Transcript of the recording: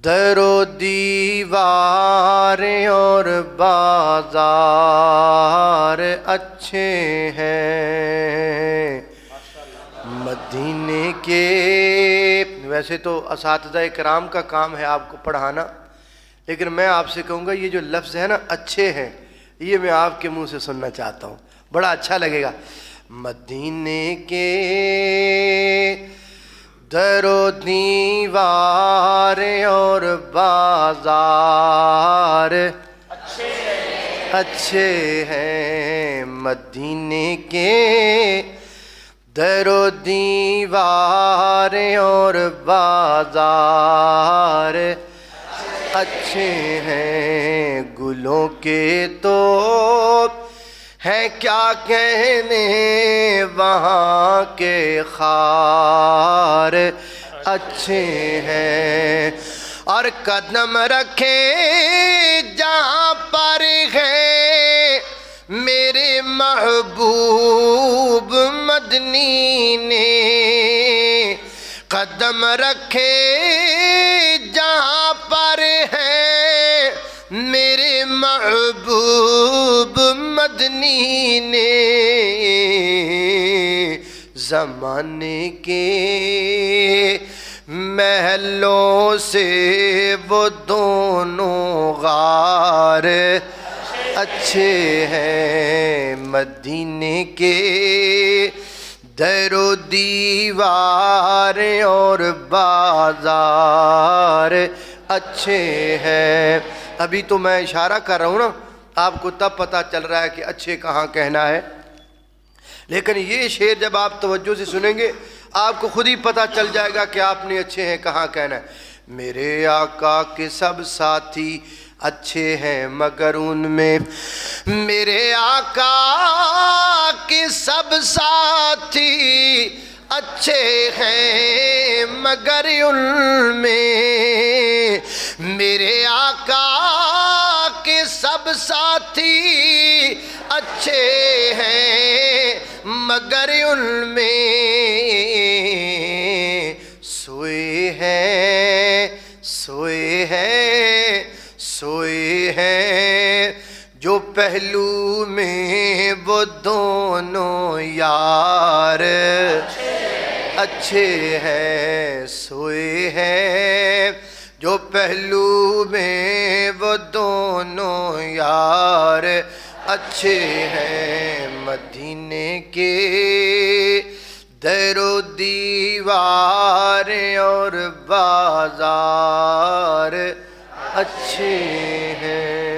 در و دیوار اور بازار اچھے ہیں مدینے کے۔ ویسے تو اساتذہ کرام کا کام ہے آپ کو پڑھانا، لیکن میں آپ سے کہوں گا یہ جو لفظ ہے نا اچھے ہیں، یہ میں آپ کے منہ سے سننا چاہتا ہوں، بڑا اچھا لگے گا۔ مدینے کے در و دیوار اور بازار اچھے ہیں مدینے کے در و دیوار اور بازار اچھے ہیں۔ گلوں کے تو ہے کیا کہنے وہاں کے خار اچھے ہیں، اور قدم رکھے جہاں پر ہے میرے محبوب مدنی نے۔ قدم رکھے جہاں پر ہے میرے محبوب مدنی نے۔ زمانے کے محلوں سے وہ دونوں غار اچھے ہیں مدینے کے در و دیوار اور بازار اچھے ہیں۔ ابھی تو میں اشارہ کر رہا ہوں نا، آپ کو تب پتہ چل رہا ہے کہ اچھے کہاں کہنا ہے، لیکن یہ شعر جب آپ توجہ سے سنیں گے آپ کو خود ہی پتہ چل جائے گا کہ آپ نے اچھے ہیں کہاں کہنا ہے۔ میرے آقا کے سب ساتھی اچھے ہیں مگر ان میں، میرے آقا کے سب ساتھی اچھے ہیں مگر ان میں، میرے آقا کے سب ساتھی اچھے ہیں مگر ان میں سوئے ہیں سوئے ہیں سوئے ہیں جو پہلو میں وہ دونوں یار اچھے ہیں، سوئے ہیں جو پہلو میں وہ دونوں یار اچھے ہیں مدینے کے در و دیوار اور بازار اچھے ہیں۔